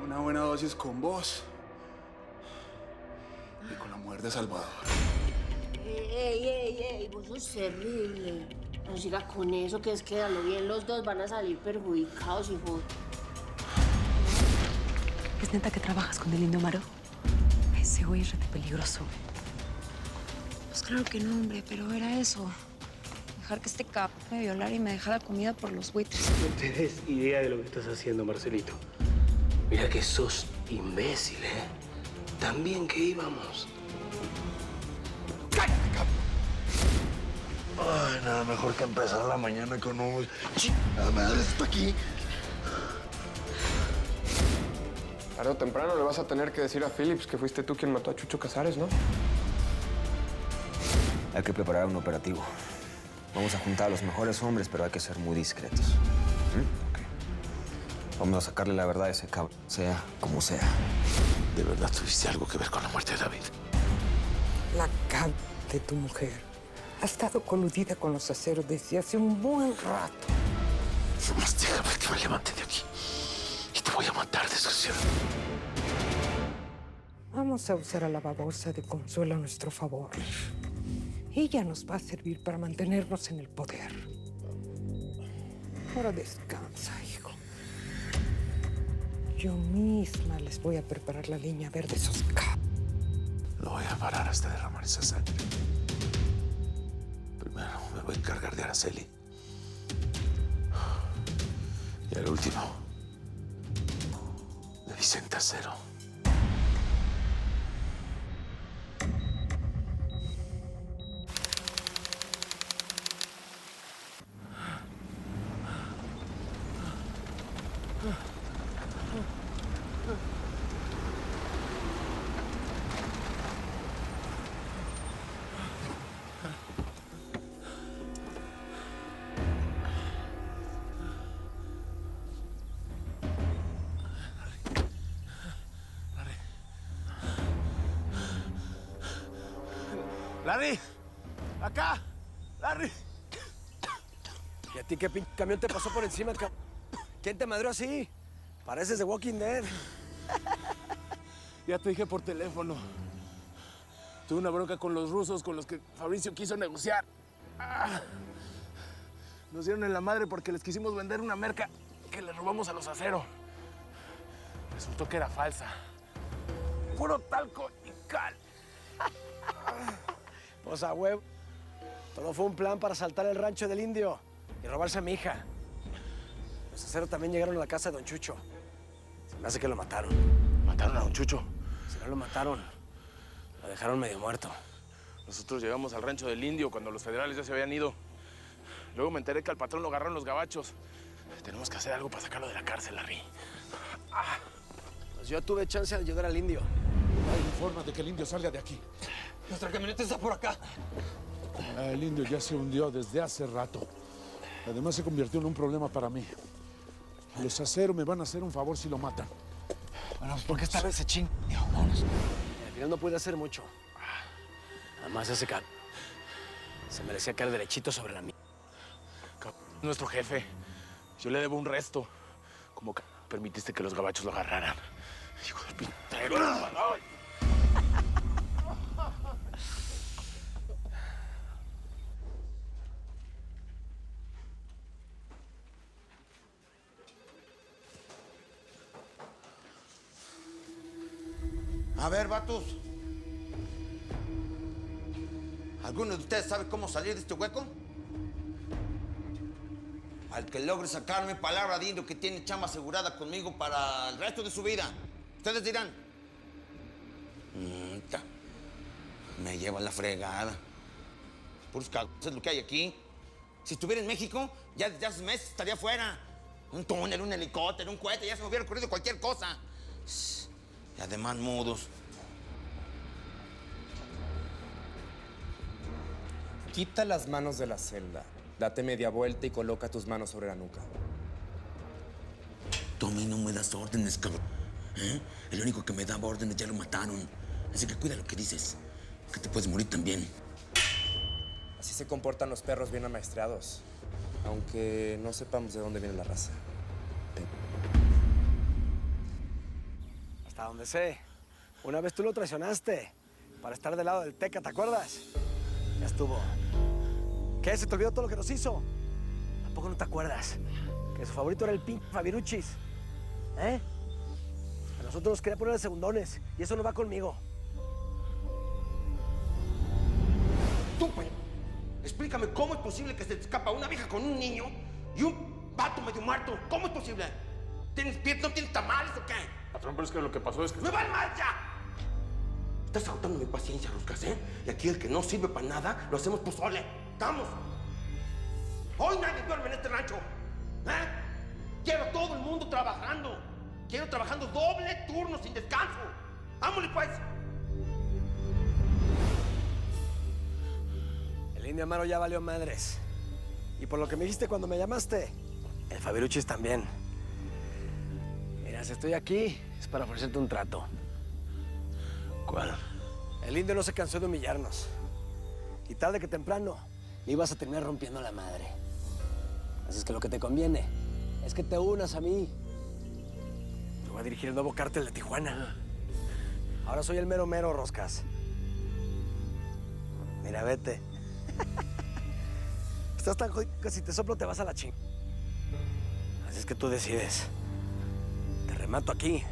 Una buena dosis con vos. Y con la mujer de Salvador. Ey, vos sos terrible. No siga con eso, que es que a lo bien los dos van a salir perjudicados, hijo. ¿Es neta que trabajas con el indio Maro? Ese güey es rete peligroso. Pues claro que no, hombre, pero era eso. Dejar que este cabrón me violara y me dejara comida por los buitres. No tenés idea de lo que estás haciendo, Marcelito. Mira que sos imbécil, ¿eh? Tan bien que íbamos. ¡Cállate, cabrón! Ay, nada mejor que empezar la mañana con un... ¡Chingada madre, está aquí! Tarde o temprano le vas a tener que decir a Phillips que fuiste tú quien mató a Chucho Casares, ¿no? Hay que preparar un operativo. Vamos a juntar a los mejores hombres, pero hay que ser muy discretos. Ok. Vamos a sacarle la verdad a ese cabrón, sea como sea. ¿De verdad tuviste algo que ver con la muerte de David? La cama de tu mujer ha estado coludida con los aceros desde hace un buen rato. Nomás déjame que me levante de aquí. Y te voy a matar, desgraciado. Vamos a usar a la babosa de Consuelo a nuestro favor. Ella nos va a servir para mantenernos en el poder. Ahora descansa, hijo. Yo misma les voy a preparar la línea verde a esos cabos. No voy a parar hasta derramar esa sangre. Primero me voy a encargar de Araceli. Y al último, de Vicente Acero. ¡Larry! ¡Acá! ¡Larry! ¿Y a ti qué pinche camión te pasó por encima, cabrón? ¿Quién te madreó así? Pareces de Walking Dead. Ya te dije por teléfono. Tuve una bronca con los rusos con los que Fabricio quiso negociar. Nos dieron en la madre porque les quisimos vender una merca que le robamos a los Acero. Resultó que era falsa. Puro talco y cal. Pues a huevo. Todo fue un plan para asaltar el rancho del indio y robarse a mi hija. Los Acero también llegaron a la casa de Don Chucho. Se me hace que lo mataron. ¿Mataron a Don Chucho? Si no lo mataron, lo dejaron medio muerto. Nosotros llegamos al rancho del indio cuando los federales ya se habían ido. Luego me enteré que al patrón lo agarraron los gabachos. Tenemos que hacer algo para sacarlo de la cárcel, Larry. Pues yo tuve chance de ayudar al indio. No hay forma de que el indio salga de aquí. Nuestra camioneta está por acá. El indio ya se hundió desde hace rato. Además se convirtió en un problema para mí. Los Acero me van a hacer un favor si lo matan. Bueno, ¿por qué esta vez se ching? Vámonos. Al final no pude hacer mucho. Además ese cabrón se merecía caer derechito sobre la mía. Nuestro jefe. Yo le debo un resto. Como que permitiste que los gabachos lo agarraran. Hijo de pintero. A ver, vatos. ¿Alguno de ustedes sabe cómo salir de este hueco? Al que logre sacarme palabra de indio que tiene chamba asegurada conmigo para el resto de su vida. Ustedes dirán. Me lleva la fregada. Puros cagos es lo que hay aquí. Si estuviera en México, ya desde hace meses estaría fuera. Un túnel, un helicóptero, un cohete, ya se me hubiera ocurrido cualquier cosa. Y además mudos. Quita las manos de la celda. Date media vuelta y coloca tus manos sobre la nuca. Tú a mí no me das órdenes, cabrón. ¿Eh? El único que me daba órdenes ya lo mataron. Así que cuida lo que dices, que te puedes morir también. Así se comportan los perros bien amaestrados. Aunque no sepamos de dónde viene la raza. Hasta donde sé. Una vez tú lo traicionaste para estar del lado del Teca, ¿te acuerdas? Ya estuvo. ¿Qué? ¿Se te olvidó todo lo que nos hizo? ¿Tampoco no te acuerdas? Que su favorito era el pinche Fabiruchis. ¿Eh? A nosotros nos quería poner de segundones y eso no va conmigo. Tú, güey, explícame cómo es posible que se te escapa una vieja con un niño y un vato medio muerto. ¿Cómo es posible? ¿Tienes pies? ¿No tienes tamales o qué? Patrón, pero es que lo que pasó es que... ¡Me va mal ya! Estás agotando mi paciencia, Ruscas, ¿eh? Y aquí el que no sirve para nada, lo hacemos pozole. ¡Estamos! Hoy nadie duerme en este rancho. ¿Eh? Quiero a todo el mundo trabajando. Quiero trabajando doble turno sin descanso. ¡Vámonos, pues! El Indio Amaro ya valió madres. Y por lo que me dijiste cuando me llamaste, el Fabiruchis también. Mira, si estoy aquí, es para ofrecerte un trato. ¿Cuál? El Indio no se cansó de humillarnos. Y tarde que temprano, le ibas a terminar rompiendo la madre. Así es que lo que te conviene es que te unas a mí. Te voy a dirigir el nuevo cártel de Tijuana. Ahora soy el mero mero, Roscas. Mira, vete. Estás tan jodido que si te soplo te vas a la ching. Así es que tú decides. ¿Te remato aquí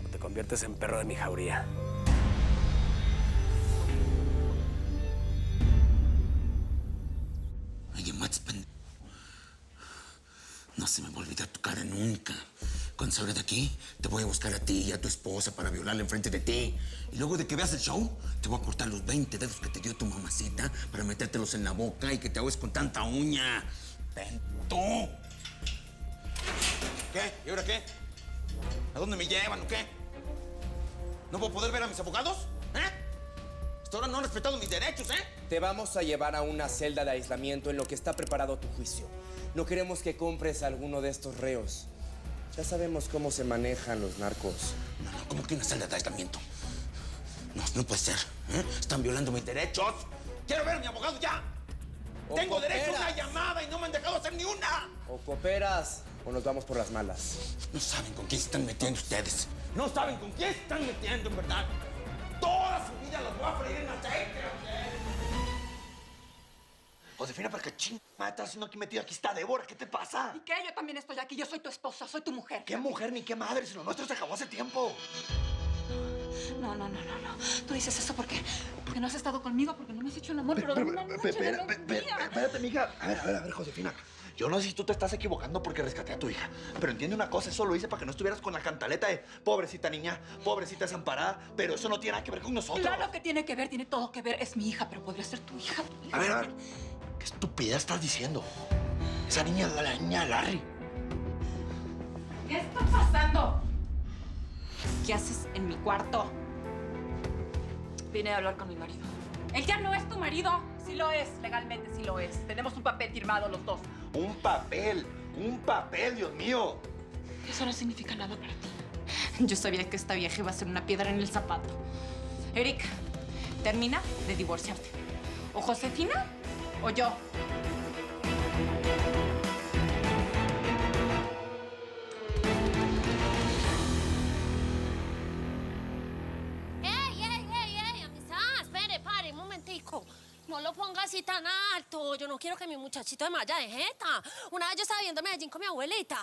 o te conviertes en perro de mi jauría? Oye, Mats, no se me va a olvidar tu cara nunca. Cuando salga de aquí, te voy a buscar a ti y a tu esposa para violarla enfrente de ti. Y luego de que veas el show, te voy a cortar los 20 dedos que te dio tu mamacita para metértelos en la boca y que te ahogues con tanta uña. ¡Ven tú! ¿Qué? ¿Y ahora qué? ¿A dónde me llevan o qué? ¿No voy a poder ver a mis abogados? ¿Eh? Hasta ahora no han respetado mis derechos, ¿eh? Te vamos a llevar a una celda de aislamiento en lo que está preparado tu juicio. No queremos que compres a alguno de estos reos. Ya sabemos cómo se manejan los narcos. No, ¿cómo que una celda de aislamiento? No puede ser. ¿Eh? Están violando mis derechos. ¡Quiero ver a mi abogado ya! ¡Tengo derecho a una llamada y no me han dejado hacer ni una! O cooperas o nos vamos por las malas. No saben con quién se están metiendo ustedes. No saben con quién se están metiendo, en verdad. Toda su vida los voy a freír en aceite. Josefina, ¿para qué ching estás haciendo aquí metido? Aquí está Débora, ¿qué te pasa? ¿Y qué? Yo también estoy aquí. Yo soy tu esposa, soy tu mujer. ¿Qué mujer ni qué madre? Si lo nuestro se acabó hace tiempo. No. Tú dices eso porque no has estado conmigo, porque no me has hecho el amor, pero de una noche, de un día. Espérate, mija. A ver, Josefina. Yo no sé si tú te estás equivocando porque rescaté a tu hija. Pero entiende una cosa, eso lo hice para que no estuvieras con la cantaleta de pobrecita niña, pobrecita desamparada. Pero eso no tiene nada que ver con nosotros. Claro que tiene que ver, tiene todo que ver. Es mi hija, pero podría ser tu hija. A ver. ¿Qué estupidez estás diciendo? Esa niña es la niña de Larry. ¿Qué está pasando? ¿Qué haces en mi cuarto? Vine a hablar con mi marido. Él ya no es tu marido. Sí lo es, legalmente sí lo es. Tenemos un papel firmado los dos. Un papel, Dios mío. Eso no significa nada para ti. Yo sabía que esta vieja iba a ser una piedra en el zapato. Eric, termina de divorciarte. O Josefina o yo. ¡Ey, amistad! Espere, pare, un momentico. No lo ponga así tan alto. Yo no quiero que mi muchachito me vaya de jeta. Una vez yo estaba viendo Medellín con mi abuelita.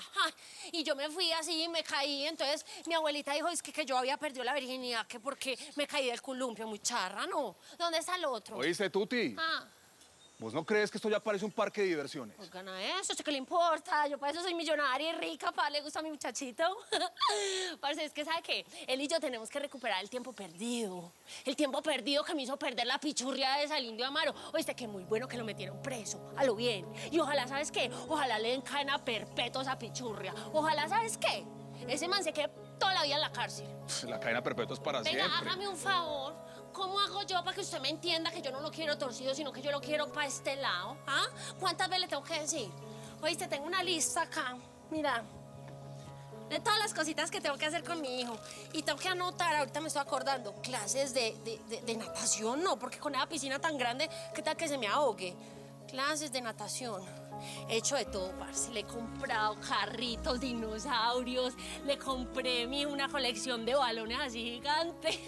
Y yo me fui así, me caí. Entonces mi abuelita dijo es que yo había perdido la virginidad, que porque me caí del columpio, muy charra, ¿no? ¿Dónde está el otro? ¿Oíste, Tuti? ¿Vos no crees que esto ya parece un parque de diversiones? Pues gana eso, ¿qué le importa? Yo para eso soy millonaria y rica, para le gusta a mi muchachito. Parce, es que ¿sabe qué? Él y yo tenemos que recuperar el tiempo perdido. El tiempo perdido que me hizo perder la pichurria de ese Indio Amaro. Oíste, que muy bueno que lo metieron preso, a lo bien. Y ojalá, ¿sabes qué? Ojalá le den cadena perpetua a esa pichurria. Ojalá, ¿sabes qué? Ese man se quede toda la vida en la cárcel. La cadena perpetua es para Venga, siempre. hágame un favor. ¿Cómo hago yo para que usted me entienda que yo no lo quiero torcido, sino que yo lo quiero para este lado? ¿Ah? ¿Cuántas veces le tengo que decir? Oíste, tengo una lista acá. Mira. De todas las cositas que tengo que hacer con mi hijo. Y tengo que anotar, ahorita me estoy acordando, clases de natación, no, porque con esa piscina tan grande, ¿qué tal que se me ahogue? Clases de natación. He hecho de todo, parce. Le he comprado carritos, dinosaurios, le compré una colección de balones así gigantes.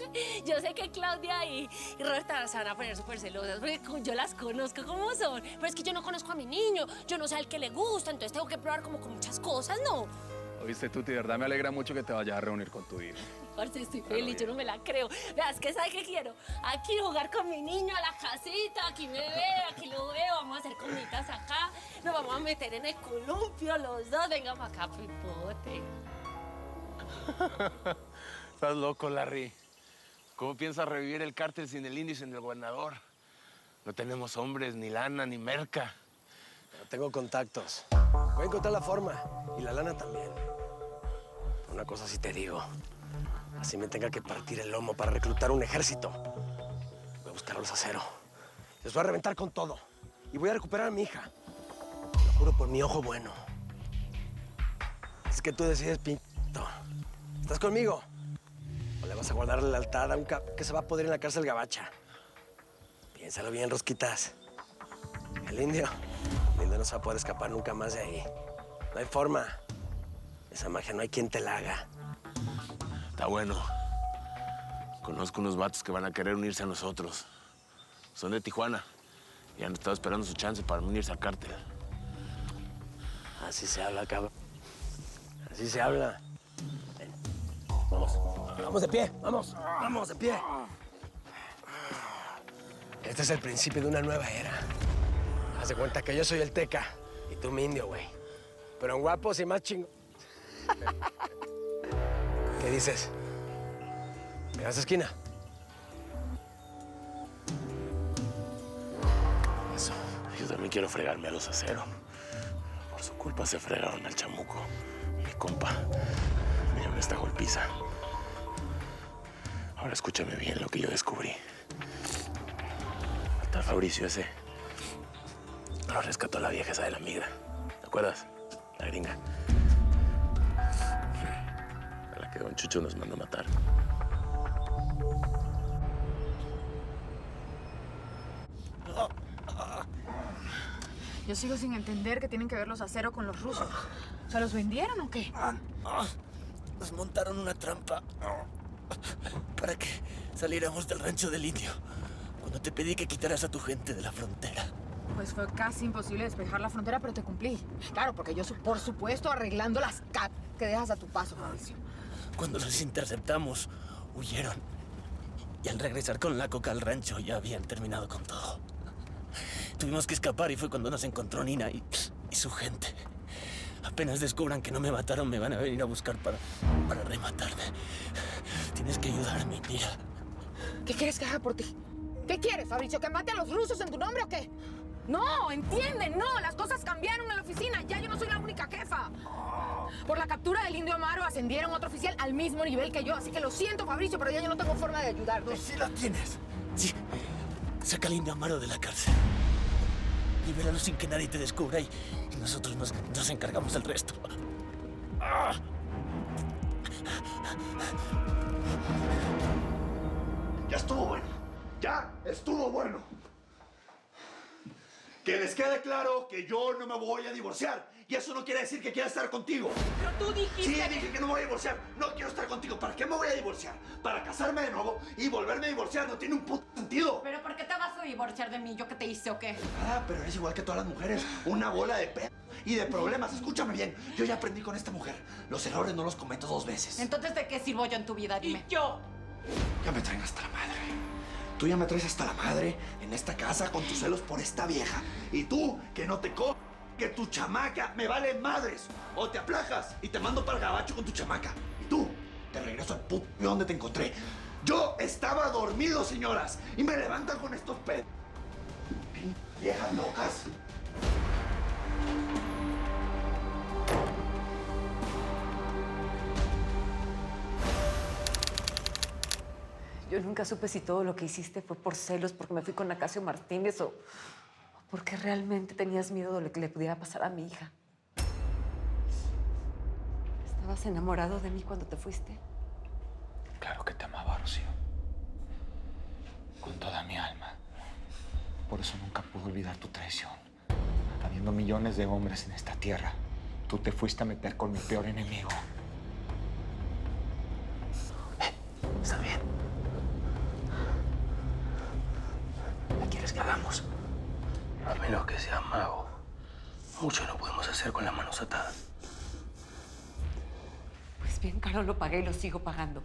Yo sé que Claudia y Roberta se van a poner súper celosas porque yo las conozco como son. Pero es que yo no conozco a mi niño, yo no sé al que le gusta, entonces tengo que probar como con muchas cosas, ¿no? Oíste, Tuti, de verdad me alegra mucho que te vayas a reunir con tu hijo. Parce, estoy feliz, yo no me la creo. Veas que ¿sabe qué quiero? Aquí jugar con mi niño a la casita, aquí me ve, aquí lo veo, vamos a hacer comiditas acá, nos vamos a meter en el columpio los dos, venga para acá, pipote. Estás loco, Larry. ¿Cómo piensas revivir el cártel sin el indio y sin el gobernador? No tenemos hombres, ni lana, ni merca. Pero tengo contactos. Voy a encontrar la forma. Y la lana también. Una cosa sí te digo. Así me tenga que partir el lomo para reclutar un ejército. Voy a buscar a los Acero. Les voy a reventar con todo. Y voy a recuperar a mi hija. Lo juro por mi ojo bueno. Es que tú decides, pinto. ¿Estás conmigo? ¿O le vas a guardar la lealtad a un que se va a poder en la cárcel gabacha? Piénsalo bien, Rosquitas. El indio no se va a poder escapar nunca más de ahí. No hay forma. Esa magia no hay quien te la haga. Está bueno. Conozco unos vatos que van a querer unirse a nosotros. Son de Tijuana y han estado esperando su chance para unirse al cártel. Así se habla, cabrón. Así se habla. Ven. Vamos. Vamos de pie. Vamos. Vamos de pie. Este es el principio de una nueva era. Haz de cuenta que yo soy el Teca y tú mi indio, güey. Pero en guapos y más chingo. ¿Qué dices? ¿Me das esquina? Eso. Yo también quiero fregarme a los Acero. Por su culpa se fregaron al chamuco. Mi compa me dio esta golpiza. Ahora escúchame bien lo que yo descubrí. El tal Fabricio ese lo rescató la vieja esa de la migra. ¿Te acuerdas? La gringa. A la que don Chucho nos mandó matar. Yo sigo sin entender qué tienen que ver los Acero con los rusos. O sea, ¿los vendieron o qué? Nos montaron una trampa para que saliéramos del rancho del indio cuando te pedí que quitaras a tu gente de la frontera. Pues fue casi imposible despejar la frontera, pero te cumplí. Claro, porque yo, por supuesto, arreglando las que dejas a tu paso, Fabricio. Cuando los interceptamos, huyeron. Y al regresar con la coca al rancho, ya habían terminado con todo. Tuvimos que escapar y fue cuando nos encontró Nina y su gente. Apenas descubran que no me mataron, me van a venir a buscar para rematarme. Tienes que ayudarme, mira. ¿Qué quieres que haga por ti? ¿Qué quieres, Fabricio? ¿Que mate a los rusos en tu nombre o qué? No, entienden, no. Las cosas cambiaron en la oficina. Ya yo no soy la única jefa. Por la captura del indio Amaro ascendieron a otro oficial al mismo nivel que yo. Así que lo siento, Fabricio, pero ya yo no tengo forma de ayudarte. Sí la tienes. Sí. Saca al indio Amaro de la cárcel. Libéralo sin que nadie te descubra y nosotros nos encargamos del resto. Ya estuvo bueno. Ya estuvo bueno. Que les quede claro que yo no me voy a divorciar. Y eso no quiere decir que quiera estar contigo. Pero tú dijiste... Sí, dije que no me voy a divorciar. No quiero estar contigo. ¿Para qué me voy a divorciar? ¿Para casarme de nuevo y volverme a divorciar? No tiene un puto sentido. ¿Pero por qué te vas a divorciar de mí? ¿Yo qué te hice o qué? Ah, pero eres igual que todas las mujeres. Una bola de y de problemas. Escúchame bien. Yo ya aprendí con esta mujer. Los errores no los cometo dos veces. Entonces, ¿de qué sirvo yo en tu vida? Dime. ¿Y yo? Ya me traen hasta la madre. Tú ya me traes hasta la madre en esta casa con tus celos por esta vieja. Y tú, que no te que tu chamaca me vale madres. O te aplacas y te mando para el gabacho con tu chamaca. Y tú, te regreso al puto donde te encontré. Yo estaba dormido, señoras, y me levantan con estos pedos. Viejas locas. Yo nunca supe si todo lo que hiciste fue por celos, porque me fui con Acacio Martínez o porque realmente tenías miedo de lo que le pudiera pasar a mi hija. ¿Estabas enamorado de mí cuando te fuiste? Claro que te amaba, Rocío. Con toda mi alma. Por eso nunca pude olvidar tu traición. A mí me matando millones de hombres en esta tierra, tú te fuiste a meter con mi peor enemigo. Está bien. ¿Qué quieres que hagamos? A menos que sea mago, mucho no podemos hacer con las manos atadas. Pues bien, caro lo pagué y lo sigo pagando.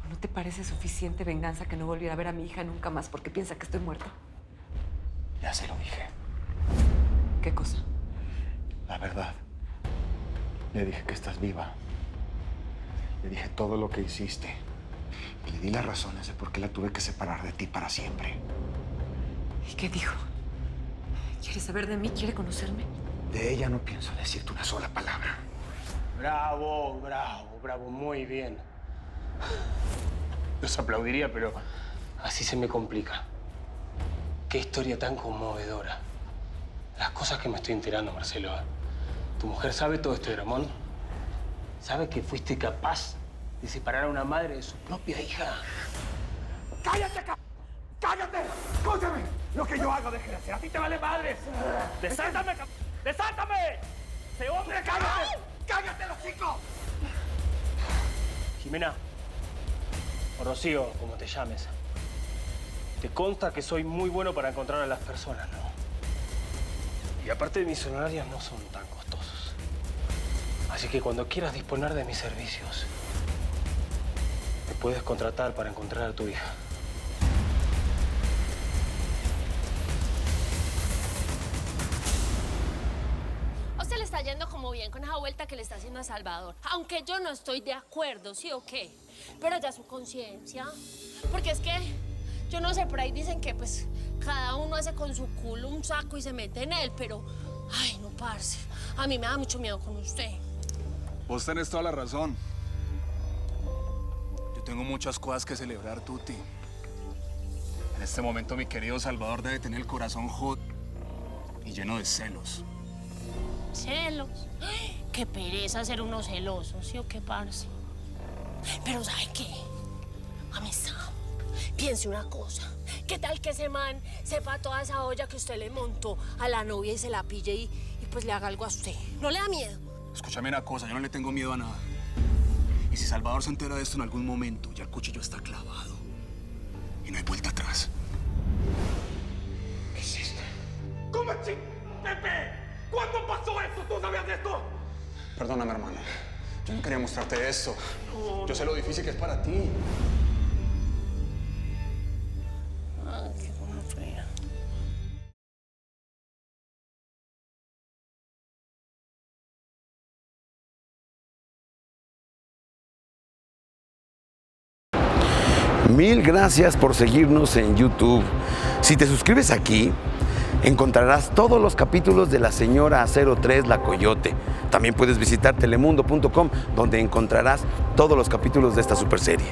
¿O no te parece suficiente venganza que no volviera a ver a mi hija nunca más porque piensa que estoy muerta? Ya se lo dije. ¿Qué cosa? La verdad. Le dije que estás viva. Le dije todo lo que hiciste. Y le di las razones de por qué la tuve que separar de ti para siempre. ¿Y qué dijo? ¿Quiere saber de mí? ¿Quiere conocerme? De ella no pienso decirte una sola palabra. Bravo, bravo, bravo, muy bien. Los aplaudiría, pero así se me complica. Qué historia tan conmovedora. Las cosas que me estoy enterando, Marcelo. ¿Tu mujer sabe todo este dramón? ¿Sabe que fuiste capaz de separar a una madre de su propia hija? ¡Cállate, ¡cállate! ¡Escúchame! Lo que yo hago, deje de hacer. ¡A ti te vale madres! ¡Desátame, ¡desátame! ¡Ese hombre, cállate! ¡Cállate, los chicos! Jimena, o Rocío, como te llames, te consta que soy muy bueno para encontrar a las personas, ¿no? Y aparte mis honorarios no son tan costosos. Así que cuando quieras disponer de mis servicios, me puedes contratar para encontrar a tu hija. A usted le está yendo como bien con esa vuelta que le está haciendo a Salvador. Aunque yo no estoy de acuerdo, ¿sí o qué? Pero ya su conciencia. Porque es que, yo no sé, por ahí dicen que pues cada uno hace con su culo un saco y se mete en él, pero... Ay, no, parce. A mí me da mucho miedo con usted. Vos tenés toda la razón. Yo tengo muchas cosas que celebrar, Tuti. En este momento mi querido Salvador debe tener el corazón hot y lleno de celos. ¿Celos? Ay, qué pereza ser unos celosos, ¿sí o qué, parce? Pero ¿sabe qué? Amistad, piense una cosa. ¿Qué tal que ese man sepa toda esa olla que usted le montó a la novia y se la pille y pues le haga algo a usted? ¿No le da miedo? Escúchame una cosa, yo no le tengo miedo a nada. Y si Salvador se entera de esto en algún momento, ya el cuchillo está clavado. Y no hay vuelta atrás. ¿Qué hiciste? ¿Cómo Pepe? ¿Cuándo pasó esto? ¿Tú sabías de esto? Perdóname, hermano. Yo no quería mostrarte esto. Yo sé lo difícil que es para ti. Ay, qué cosa fea. Mil gracias por seguirnos en YouTube. Si te suscribes aquí, encontrarás todos los capítulos de La Señora 03 La Coyote. También puedes visitar telemundo.com, donde encontrarás todos los capítulos de esta super serie.